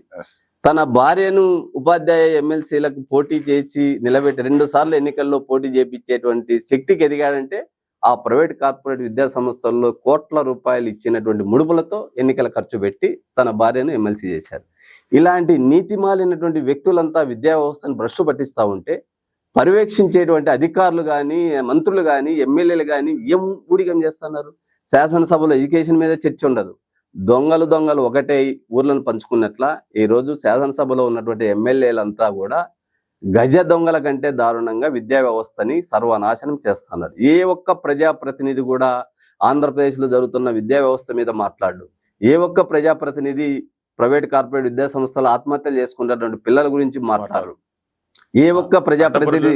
తన భార్యను ఉపాధ్యాయ ఎమ్మెల్సీలకు పోటీ చేసి నిలబెట్టి 2 సార్లు ఎన్నికల్లో పోటీ చేపించేటువంటి శక్తికి ఎదిగాడంటే ఆ ప్రైవేట్ కార్పొరేట్ విద్యా సంస్థల్లో కోట్ల రూపాయలు ఇచ్చినటువంటి ముడుపులతో ఎన్నికల ఖర్చు పెట్టి తన భార్యను ఎమ్మెల్సీ చేశారు. ఇలాంటి నీతిమాలినటువంటి వ్యక్తులంతా విద్యా వ్యవస్థను భ్రష్టు పట్టిస్తూ ఉంటే పర్యవేక్షించేటువంటి అధికారులు కానీ, మంత్రులు కానీ, ఎమ్మెల్యేలు కానీ ఏం ఊడిగం చేస్తున్నారు? శాసనసభలో ఎడ్యుకేషన్ మీద చర్చ ఉండదు. దొంగలు ఒకటే ఊర్లను పంచుకున్నట్ల ఈరోజు శాసనసభలో ఉన్నటువంటి ఎమ్మెల్యేలంతా కూడా గజ దొంగల కంటే దారుణంగా విద్యా వ్యవస్థని సర్వనాశనం చేస్తున్నారు. ఏ ఒక్క ప్రజాప్రతినిధి కూడా ఆంధ్రప్రదేశ్లో జరుగుతున్న విద్యా వ్యవస్థ మీద మాట్లాడు. ఏ ఒక్క ప్రజాప్రతినిధి ప్రైవేట్ కార్పొరేట్ విద్యా సంస్థలు ఆత్మహత్యలు చేసుకున్నటువంటి పిల్లల గురించి మాట్లాడు. ఏ ఒక్క ప్రజాప్రతినిధి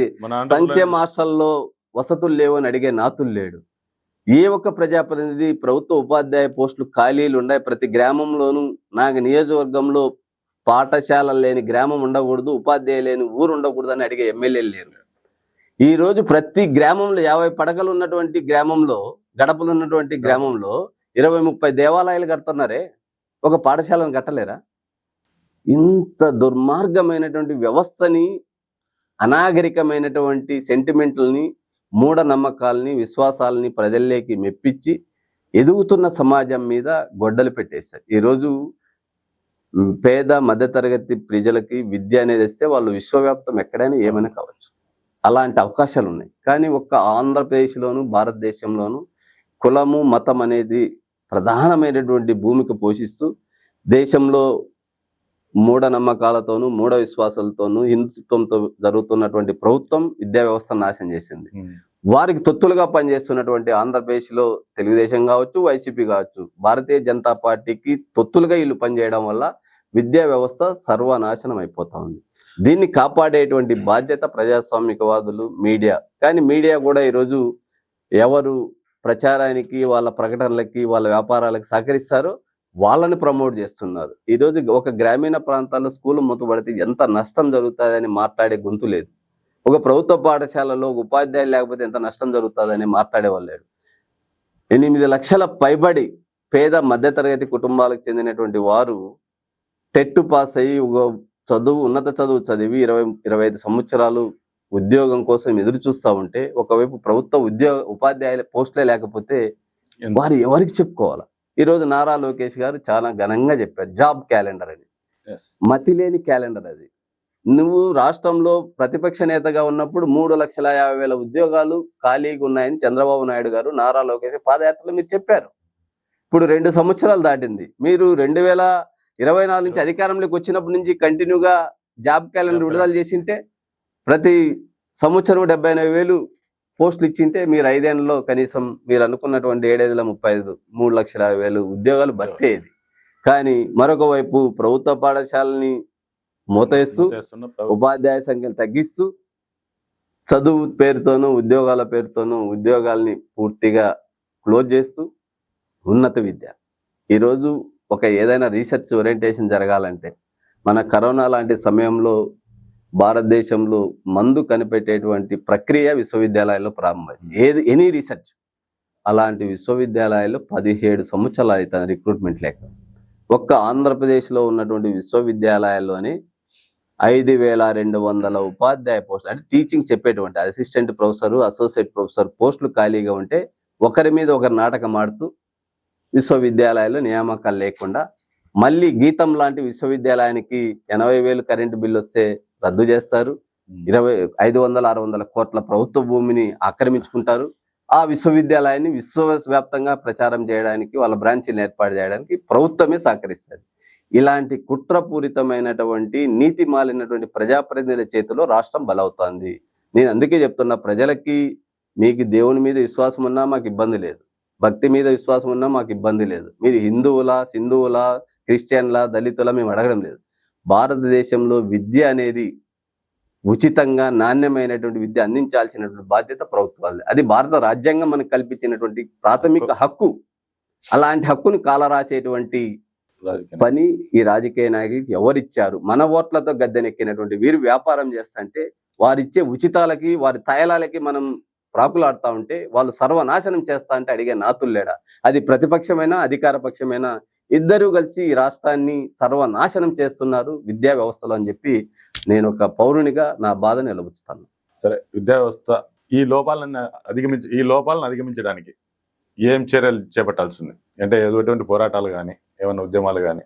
సంక్షేమ హాస్టల్లో వసతులు లేవు అని అడిగే నాతులు లేడు. ఏ ఒక్క ప్రజాప్రతినిధి ప్రభుత్వ ఉపాధ్యాయ పోస్టులు ఖాళీలు ఉన్నాయి, ప్రతి గ్రామంలోనూ నాకు నియోజకవర్గంలో పాఠశాలలు లేని గ్రామం ఉండకూడదు, ఉపాధ్యాయులు లేని ఊరు ఉండకూడదు అని అడిగే ఎమ్మెల్యేలు లేరు. ఈ రోజు ప్రతి గ్రామంలో 50 పడకలు ఉన్నటువంటి గ్రామంలో, గడపలు ఉన్నటువంటి గ్రామంలో 20-30 దేవాలయాలు కడుతున్నారే, ఒక పాఠశాలను కట్టలేరా? ఇంత దుర్మార్గమైనటువంటి వ్యవస్థని, అనాగరికమైనటువంటి సెంటిమెంట్లని, మూఢనమ్మకాలని, విశ్వాసాలని ప్రజల్లోకి మెప్పించి ఎదుగుతున్న సమాజం మీద గొడ్డలు పెట్టేశారు. ఈరోజు పేద మధ్యతరగతి ప్రజలకి విద్య అనేది ఇస్తే వాళ్ళు విశ్వవ్యాప్తం ఎక్కడైనా ఏమైనా కావచ్చు. అలాంటి అవకాశాలు ఉన్నాయి. కానీ ఒక్క ఆంధ్రప్రదేశ్లోను, భారతదేశంలోను కులము, మతం అనేది ప్రధానమైనటువంటి భూమిక పోషిస్తూ దేశంలో మూఢనమ్మకాలతోనూ, మూఢ విశ్వాసాలతోనూ, హిందుత్వంతో జరుగుతున్నటువంటి ప్రభుత్వం విద్యా వ్యవస్థను నాశనం చేసింది. వారికి తొత్తులుగా పనిచేస్తున్నటువంటి ఆంధ్రప్రదేశ్లో తెలుగుదేశం కావచ్చు, వైసీపీ కావచ్చు, భారతీయ జనతా పార్టీకి తొత్తులుగా వీళ్ళు పనిచేయడం వల్ల విద్యా వ్యవస్థ సర్వనాశనం అయిపోతా ఉంది. దీన్ని కాపాడేటువంటి బాధ్యత ప్రజాస్వామికవాదులు, మీడియా. కానీ మీడియా కూడా ఈరోజు ఎవరు ప్రచారానికి, వాళ్ళ ప్రకటనలకి, వాళ్ళ వ్యాపారాలకు సహకరిస్తారో వాళ్ళని ప్రమోట్ చేస్తున్నారు. ఈరోజు ఒక గ్రామీణ ప్రాంతాల్లో స్కూల్ మూతపడితే ఎంత నష్టం జరుగుతుందని మాట్లాడే గొంతు లేదు. ఒక ప్రభుత్వ పాఠశాలలో ఒక ఉపాధ్యాయులు లేకపోతే ఎంత నష్టం జరుగుతుందని మాట్లాడేవాళ్ళు లేడు. 8 లక్షల పైబడి పేద మధ్యతరగతి కుటుంబాలకు చెందినటువంటి వారు టెట్ పాస్ అయ్యి ఉన్నత చదువు చదివి 20-25 సంవత్సరాలు ఉద్యోగం కోసం ఎదురు చూస్తూ ఉంటే, ఒకవైపు ప్రభుత్వ ఉపాధ్యాయుల పోస్టులే లేకపోతే వారు ఎవరికి చెప్పుకోవాలా? ఈరోజు నారా లోకేష్ గారు చాలా ఘనంగా చెప్పారు, జాబ్ క్యాలెండర్ అని. మతిలేని క్యాలెండర్ అది. నువ్వు రాష్ట్రంలో ప్రతిపక్ష నేతగా ఉన్నప్పుడు 3,50,000 ఉద్యోగాలు ఖాళీగా ఉన్నాయని చంద్రబాబు నాయుడు గారు, నారా లోకేష్ పాదయాత్రలో మీరు చెప్పారు. ఇప్పుడు 2 సంవత్సరాలు దాటింది. మీరు 2024 నుంచి అధికారంలోకి వచ్చినప్పటి నుంచి కంటిన్యూగా జాబ్ క్యాలెండర్ విడుదల చేసింటే, ప్రతి సంవత్సరం 78,000 పోస్టులు ఇచ్చింటే, మీరు 5 ఏళ్లలో కనీసం మీరు అనుకున్నటువంటి 7,35 3,50,000 ఉద్యోగాలు భర్తీ అయ్యేది. కానీ మరొక వైపు ప్రభుత్వ పాఠశాలని మూతేస్తూ, ఉపాధ్యాయ సంఖ్యను తగ్గిస్తూ, చదువు పేరుతోనూ ఉద్యోగాల పేరుతోనూ ఉద్యోగాల్ని పూర్తిగా క్లోజ్ చేస్తూ, ఉన్నత విద్య ఈరోజు ఒక ఏదైనా రీసెర్చ్ ఓరియంటేషన్ జరగాలంటే, మన కరోనా లాంటి సమయంలో భారతదేశంలో మందు కనిపెట్టేటువంటి ప్రక్రియ విశ్వవిద్యాలయాల్లో ప్రారంభమైంది. ఎనీ రీసెర్చ్ అలాంటి విశ్వవిద్యాలయాల్లో 17 సంవత్సరాలు అవుతుంది రిక్రూట్మెంట్ లేక. ఒక్క ఆంధ్రప్రదేశ్లో ఉన్నటువంటి విశ్వవిద్యాలయాల్లోనే 5,200 ఉపాధ్యాయ పోస్టులు, అంటే టీచింగ్ చెప్పేటువంటి అసిస్టెంట్ ప్రొఫెసర్, అసోసియేట్ ప్రొఫెసర్ పోస్టులు ఖాళీగా ఉంటే, ఒకరి మీద ఒకరు నాటకం ఆడుతూ విశ్వవిద్యాలయాల్లో నియామకాలు లేకుండా, మళ్ళీ గీతం లాంటి విశ్వవిద్యాలయానికి 80,000 కరెంటు బిల్లు వస్తే రద్దు చేస్తారు. 500-600 కోట్ల ప్రభుత్వ భూమిని ఆక్రమించుకుంటారు. ఆ విశ్వవిద్యాలయాన్ని విశ్వవ్యాప్తంగా ప్రచారం చేయడానికి, వాళ్ళ బ్రాంచీలను ఏర్పాటు చేయడానికి ప్రభుత్వమే సహకరిస్తుంది. ఇలాంటి కుట్రపూరితమైనటువంటి నీతి మాలినటువంటి ప్రజాప్రతినిధుల చేతిలో రాష్ట్రం బలవుతోంది. నేను అందుకే చెప్తున్నా, ప్రజలకి మీకు దేవుని మీద విశ్వాసం ఉన్నా మాకు ఇబ్బంది లేదు, భక్తి మీద విశ్వాసం ఉన్నా మాకు ఇబ్బంది లేదు. మీరు హిందువులా, సింధువులా, క్రిస్టియన్లా, దళితులా మేము అడగడం లేదు. భారతదేశంలో విద్య అనేది ఉచితంగా నాణ్యమైనటువంటి విద్య అందించాల్సినటువంటి బాధ్యత ప్రభుత్వాలది. అది భారత రాజ్యాంగం మనకు కల్పించినటువంటి ప్రాథమిక హక్కు. అలాంటి హక్కుని కాలరాసేటువంటి పని ఈ రాజకీయ నాయకులకి ఎవరిచ్చారు? మన ఓట్లతో గద్దెనెక్కినటువంటి వీరు వ్యాపారం చేస్తుంటే, వారిచ్చే ఉచితాలకి, వారి తయలాలకి మనం ప్రాకులాడుతూ ఉంటే, వాళ్ళు సర్వనాశనం చేస్తా అంటే అడిగే నాతుల్లేడా? అది ప్రతిపక్షమైనా అధికార పక్షమైనా ఇద్దరూ కలిసి ఈ రాష్ట్రాన్ని సర్వనాశనం చేస్తున్నారు విద్యా వ్యవస్థలో అని చెప్పి నేను ఒక పౌరునిగా నా బాధను వెలుబుచ్చుతాను. సరే, విద్యా వ్యవస్థ ఈ లోపాలను అధిగమించడానికి ఏం చర్యలు చేపట్టాల్సింది? అంటే ఎటువంటి పోరాటాలు కానీ, ఏమైనా ఉద్యమాలు కానీ?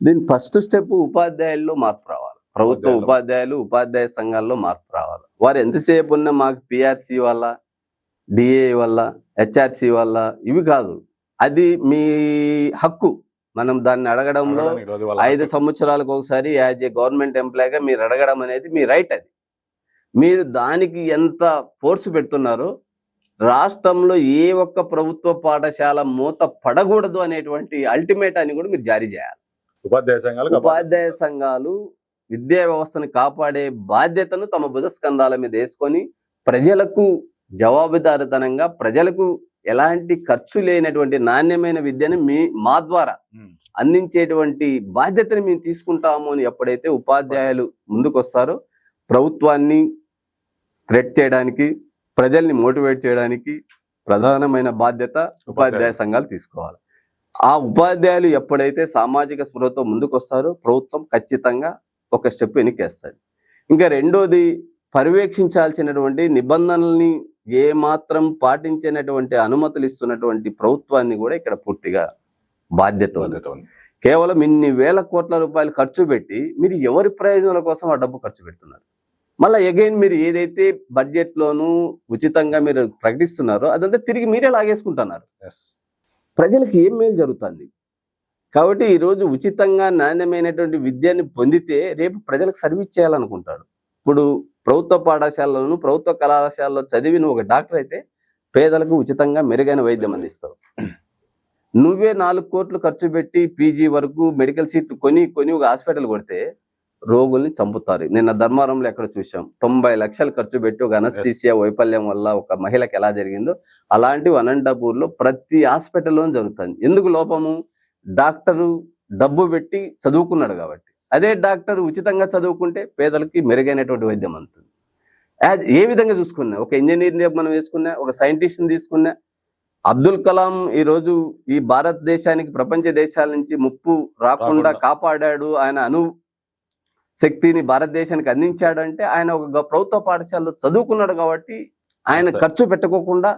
దీని ఫస్ట్ స్టెప్ ఉపాధ్యాయుల్లో మార్పు రావాలి. ప్రభుత్వ ఉపాధ్యాయులు, ఉపాధ్యాయ సంఘాల్లో మార్పు రావాలి. వారు ఎంతసేపు ఉన్నా మాకు పిఆర్సి వల్ల, డిఏ వల్ల, హెచ్ఆర్సి వల్ల ఇవి కాదు. అది మీ హక్కు. మనం దాన్ని అడగడంలో 5 సంవత్సరాలకు ఒకసారి యాజ్ ఏ గవర్నమెంట్ ఎంప్లాయీగా మీరు అడగడం అనేది మీ రైట్. అది మీరు దానికి ఎంత ఫోర్స్ పెడుతున్నారో, రాష్ట్రంలో ఏ ఒక్క ప్రభుత్వ పాఠశాల మూత పడకూడదు అనేటువంటి అల్టిమేట్ అని కూడా మీరు జారీ చేయాలి. ఉపాధ్యాయ సంఘాలు విద్యా వ్యవస్థను కాపాడే బాధ్యతను తమ భుజస్కంధాల మీద వేసుకొని, ప్రజలకు జవాబుదారితనంగా, ప్రజలకు ఎలాంటి ఖర్చు లేనటువంటి నాణ్యమైన విద్యను మా ద్వారా అందించేటువంటి బాధ్యతని మేము తీసుకుంటాము అని ఎప్పుడైతే ఉపాధ్యాయులు ముందుకొస్తారో, ప్రభుత్వాన్ని థ్రెట్ చేయడానికి, ప్రజల్ని మోటివేట్ చేయడానికి ప్రధానమైన బాధ్యత ఉపాధ్యాయ సంఘాలు తీసుకోవాలి. ఆ ఉపాధ్యాయులు ఎప్పుడైతే సామాజిక స్పృహతో ముందుకొస్తారో, ప్రభుత్వం ఖచ్చితంగా ఒక స్టెప్ వెనక్కేస్తుంది. ఇంకా రెండోది, పర్యవేక్షించాల్సినటువంటి నిబంధనల్ని ఏ మాత్రం పాటించినటువంటి అనుమతులు ఇస్తున్నటువంటి ప్రభుత్వాన్ని కూడా ఇక్కడ పూర్తిగా బాధ్యత ఉంది. కేవలం ఇన్ని వేల కోట్ల రూపాయలు ఖర్చు పెట్టి మీరు ఎవరి ప్రయోజనాల కోసం ఆ డబ్బు ఖర్చు పెడుతున్నారు? మళ్ళీ అగైన్ మీరు ఏదైతే బడ్జెట్ లోను ఉచితంగా మీరు ప్రకటిస్తున్నారో అదంతా తిరిగి మీరే లాగేసుకుంటున్నారు. ప్రజలకు ఏం మేలు జరుగుతుంది? కాబట్టి ఈరోజు ఉచితంగా నాణ్యమైనటువంటి విద్యని పొందితే రేపు ప్రజలకు సర్వీస్ చేయాలనుకుంటాడు. ఇప్పుడు ప్రభుత్వ పాఠశాలలను ప్రభుత్వ కళాశాలలో చదివి నువ్వు ఒక డాక్టర్ అయితే పేదలకు ఉచితంగా మెరుగైన వైద్యం అందిస్తావు. నువ్వే 4 కోట్లు ఖర్చు పెట్టి పీజీ వరకు మెడికల్ సీట్లు కొని ఒక హాస్పిటల్ కొడితే రోగుల్ని చంపుతారు. నిన్న ధర్మారంలో ఎక్కడ చూసాం, 90 లక్షలు ఖర్చు పెట్టి ఒక అనస్థీసియా వైఫల్యం వల్ల ఒక మహిళకి ఎలా జరిగిందో అలాంటివి అనంతపూర్లో ప్రతి హాస్పిటల్లో జరుగుతుంది. ఎందుకు లోపము? డాక్టరు డబ్బు పెట్టి చదువుకున్నాడు కాబట్టి. అదే డాక్టర్ ఉచితంగా చదువుకుంటే పేదలకి మెరుగైనటువంటి వైద్యం అందుతుంది. ఏ విధంగా చూసుకున్నా, ఒక ఇంజనీర్ని మనం వేసుకున్నా, ఒక సైంటిస్ట్ని తీసుకున్నా, అబ్దుల్ కలాం ఈరోజు ఈ భారతదేశానికి ప్రపంచ దేశాల నుంచి ముప్పు రాకుండా కాపాడాడు. ఆయన శక్తిని భారతదేశానికి అందించాడంటే ఆయన ఒక ప్రభుత్వ పాఠశాలలో చదువుకున్నాడు కాబట్టి ఆయన ఖర్చు పెట్టుకోకుండా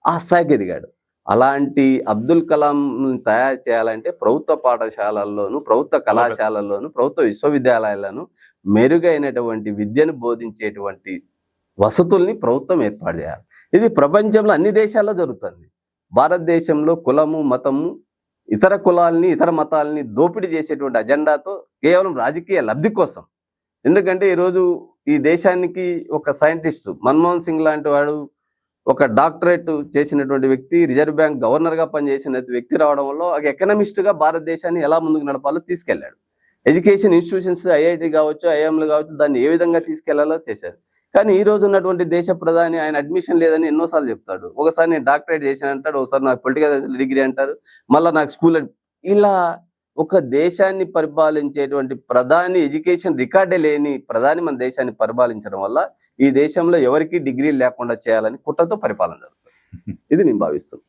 ఆ స్థాయికి ఎదిగాడు. అలాంటి అబ్దుల్ కలాం తయారు చేయాలంటే ప్రభుత్వ పాఠశాలల్లోను, ప్రభుత్వ కళాశాలల్లోను, ప్రభుత్వ విశ్వవిద్యాలయాలను మెరుగైనటువంటి విద్యను బోధించేటువంటి వసతుల్ని ప్రభుత్వం ఏర్పాటు చేయాలి. ఇది ప్రపంచంలో అన్ని దేశాల్లో జరుగుతుంది. భారతదేశంలో కులము, మతము, ఇతర కులాలని, ఇతర మతాలని దోపిడీ చేసేటువంటి అజెండాతో కేవలం రాజకీయ లబ్ధి కోసం. ఎందుకంటే ఈరోజు ఈ దేశానికి ఒక సైంటిస్ట్ మన్మోహన్ సింగ్ లాంటి వాడు, ఒక డాక్టరేట్ చేసినటువంటి వ్యక్తి, రిజర్వ్ బ్యాంక్ గవర్నర్గా పనిచేసిన వ్యక్తి రావడం వల్ల ఒక ఎకనమిస్ట్గా భారతదేశాన్ని ఎలా ముందుకు నడపాలో తీసుకెళ్లాడు. ఎడ్యుకేషన్ ఇన్స్టిట్యూషన్స్ ఐఐటి కావచ్చు, ఐఎంలు కావచ్చు, దాన్ని ఏ విధంగా తీసుకెళ్లాలో చేశారు. కానీ ఈ రోజు ఉన్నటువంటి దేశ ప్రధాని ఆయన అడ్మిషన్ లేదని ఎన్నోసార్లు చెప్తాడు. ఒకసారి నేను డాక్టరేట్ చేశాను అంటాడు, ఒకసారి నాకు పొలిటికల్ సైన్స్ డిగ్రీ అంటారు, మళ్ళీ నాకు స్కూల్. ఇలా ఒక దేశాన్ని పరిపాలించేటువంటి ప్రధాని ఎడ్యుకేషన్ రికార్డే లేని ప్రధాని మన దేశాన్ని పరిపాలించడం వల్ల ఈ దేశంలో ఎవరికి డిగ్రీ లేకుండా చేయాలని కుట్రతో పరిపాలన జరుగుతుంది. ఇది నేను భావిస్తున్నాను.